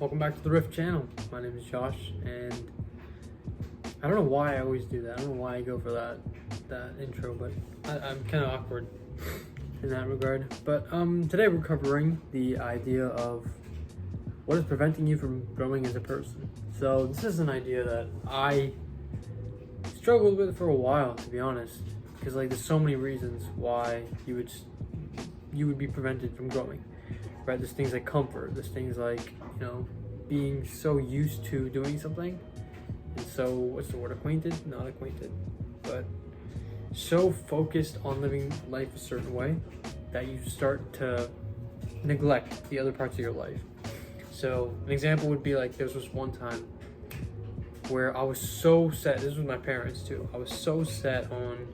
Welcome back to the Rift channel. My name is Josh, and I don't know why I always do that. I don't know why I go for that intro, but I'm kind of awkward in that regard. But today we're covering the idea of what is preventing you from growing as a person. So this is an idea that I struggled with for a while, to be honest, because like there's so many reasons why you would be prevented from growing. Right, there's things like comfort, there's things like, being so used to doing something, and so, what's the word, not acquainted, but so focused on living life a certain way that you start to neglect the other parts of your life. So an example would be like, there was one time where I was so set, this was with my parents too, I was so set on,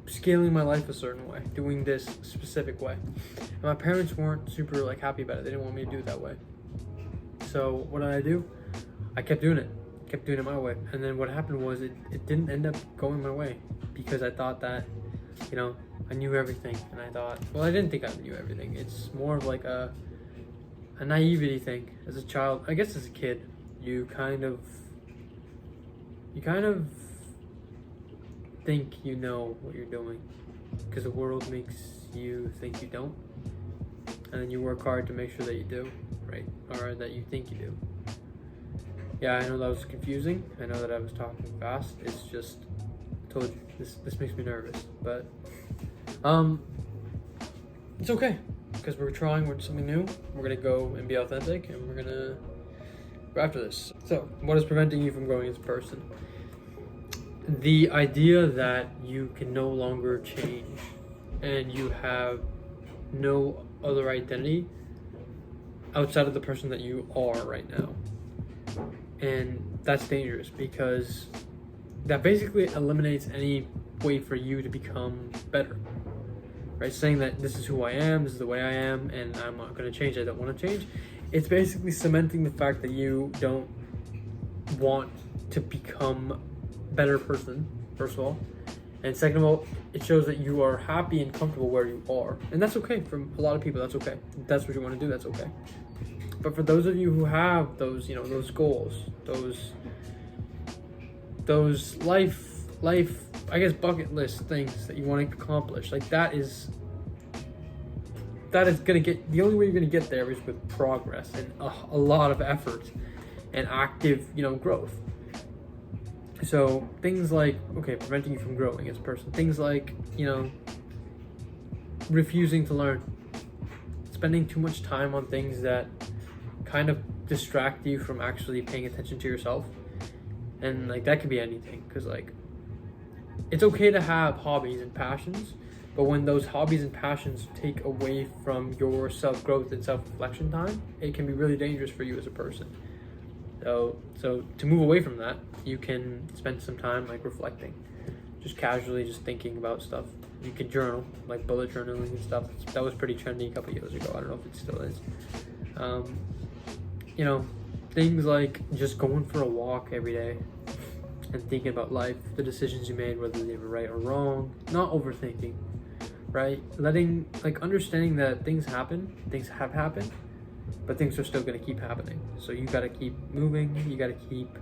scaling my life a certain way, doing this specific way. And my parents weren't super happy about it. They didn't want me to do it that way. So what did I do? I kept doing it my way. And then what happened was it didn't end up going my way because I thought that, I knew everything. And I thought, well, I didn't think I knew everything. It's more of like a naivety thing. As a child, I guess as a kid, you kind of think you know what you're doing because the world makes you think you don't, and then you work hard to make sure that you do, right? Or that you think you do. Yeah, I know that was confusing. I know that I was talking fast. It's just, I told you, this makes me nervous, but it's okay because we're trying with something new. We're gonna go and be authentic, and we're gonna go after this. So, what is preventing you from growing as a person? The idea that you can no longer change and you have no other identity outside of the person that you are right now. And that's dangerous because that basically eliminates any way for you to become better. Right? Saying that this is who I am, this is the way I am, and I'm not going to change, I don't want to change. It's basically cementing the fact that you don't want to become better person, first of all, and second of all, it shows that you are happy and comfortable where you are, and that's okay. For a lot of people, that's okay. If that's what you want to do, that's okay. But for those of you who have those those goals, those life I guess bucket list things that you want to accomplish, like that is gonna get, the only way you're gonna get there is with progress and a lot of effort and active growth. So things like, preventing you from growing as a person. Things like, refusing to learn. Spending too much time on things that kind of distract you from actually paying attention to yourself. And that could be anything. Because it's okay to have hobbies and passions, but when those hobbies and passions take away from your self-growth and self-reflection time, it can be really dangerous for you as a person. So to move away from that, you can spend some time reflecting, just casually, just thinking about stuff. You can journal, bullet journaling and stuff. That was pretty trendy a couple years ago. I don't know if it still is. Things like just going for a walk every day and thinking about life, the decisions you made, whether they were right or wrong, not overthinking, right? Understanding that things happen, things have happened, but things are still going to keep happening. So you got to keep moving, you got to keep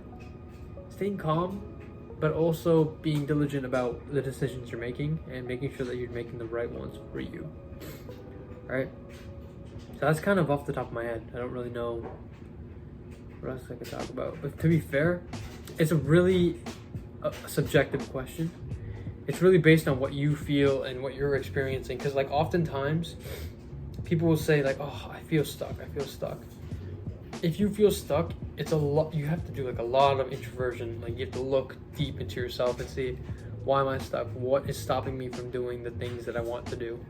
staying calm, but also being diligent about the decisions you're making and making sure that you're making the right ones for you. All right? So that's kind of off the top of my head. I don't really know what else I could talk about. But to be fair, it's a really subjective question. It's really based on what you feel and what you're experiencing. Because oftentimes, people will say oh, I feel stuck. If you feel stuck, it's a lot. You have to do a lot of introversion. You have to look deep into yourself and see, why am I stuck? What is stopping me from doing the things that I want to do?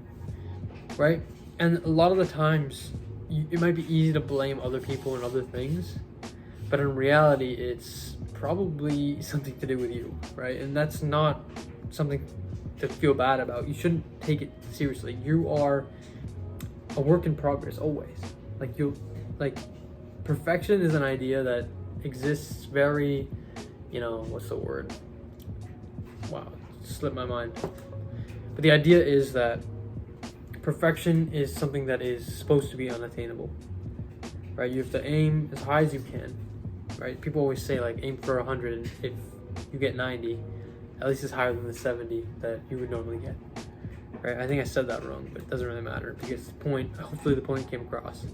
Right? And a lot of the times, it might be easy to blame other people and other things, but in reality, it's probably something to do with you, right? And that's not something to feel bad about. You shouldn't take it seriously. You are a work in progress always. Perfection is an idea that exists very, what's the word? Wow, it slipped my mind. But the idea is that perfection is something that is supposed to be unattainable. right? You have to aim as high as you can, right? People always say like aim for 100, and if you get 90, at least it's higher than the 70 that you would normally get, right? I think I said that wrong, but it doesn't really matter because the point, hopefully the point came across.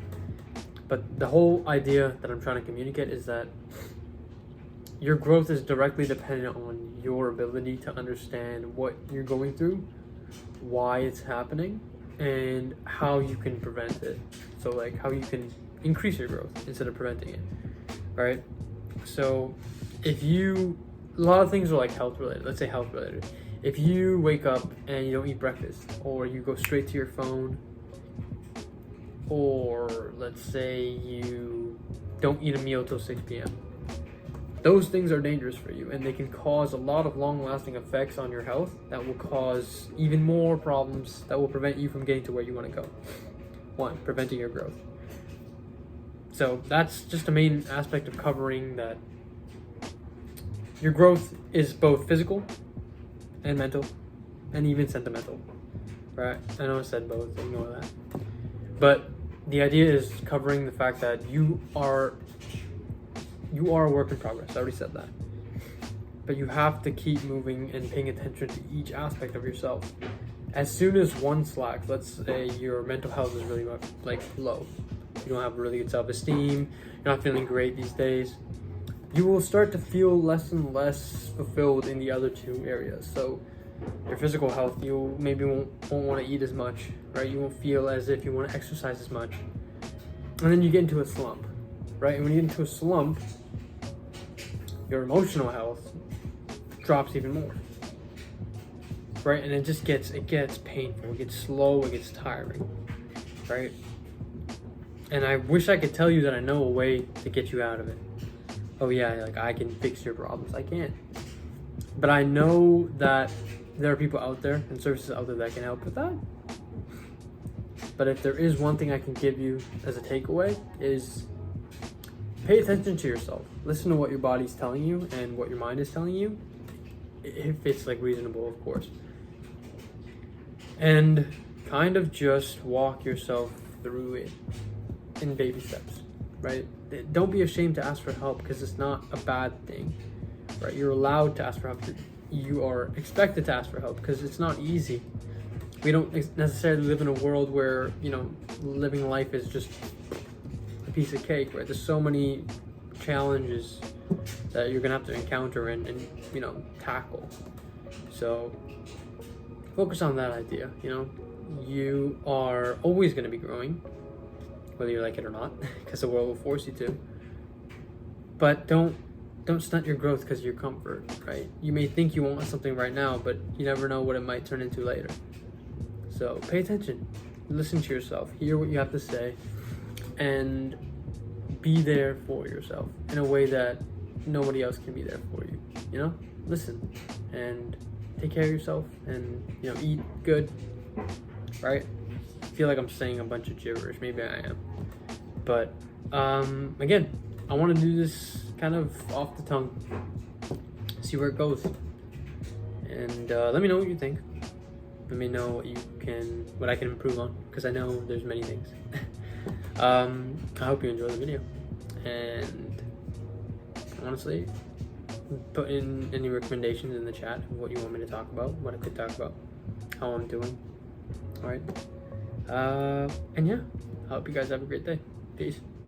But the whole idea that I'm trying to communicate is that your growth is directly dependent on your ability to understand what you're going through, why it's happening, and how you can prevent it. So like how you can increase your growth instead of preventing it, right? So if you, a lot of things are like health related, let's say health related. If you wake up and you don't eat breakfast, or you go straight to your phone, or let's say you don't eat a meal till 6 p.m., those things are dangerous for you, and they can cause a lot of long-lasting effects on your health that will cause even more problems that will prevent you from getting to where you want to go. One, preventing your growth. So that's just a main aspect of covering that your growth is both physical and mental and even sentimental, right? I know I said both, so ignore that. But the idea is covering the fact that you are a work in progress. I already said that. But you have to keep moving and paying attention to each aspect of yourself. As soon as one slacks, let's say your mental health is really like low, you don't have really good self-esteem, you're not feeling great these days, you will start to feel less and less fulfilled in the other two areas. So your physical health, you maybe won't want to eat as much, right? You won't feel as if you want to exercise as much. And then you get into a slump, right? And when you get into a slump, your emotional health drops even more, right? And it gets painful, it gets slow, it gets tiring, right? And I wish I could tell you that I know a way to get you out of it. Oh yeah, like I can fix your problems. I can't. But I know that there are people out there and services out there that can help with that. But if there is one thing I can give you as a takeaway, is pay attention to yourself. Listen to what your body's telling you and what your mind is telling you, if it's like reasonable, of course. And kind of just walk yourself through it in baby steps, right? Don't be ashamed to ask for help, because it's not a bad thing, right? You're allowed to ask for help. You are expected to ask for help because it's not easy. We don't necessarily live in a world where, you know, living life is just a piece of cake, right? There's so many challenges that you're gonna have to encounter and you know, tackle. So focus on that idea. You know, you are always gonna be growing, whether you like it or not, because the world will force you to. But don't stunt your growth because of your comfort, right? You may think you want something right now, but you never know what it might turn into later. So pay attention, listen to yourself, hear what you have to say, and be there for yourself in a way that nobody else can be there for you. You know, listen and take care of yourself, and you know, eat good, right? I feel like I'm saying a bunch of gibberish, maybe I am, but again, I want to do this kind of off the tongue, see where it goes, and let me know what you think. Let me know what I can improve on, because I know there's many things. I hope you enjoy the video, and honestly, put in any recommendations in the chat of what you want me to talk about, what I could talk about, how I'm doing. All right, and yeah, I hope you guys have a great day. Peace.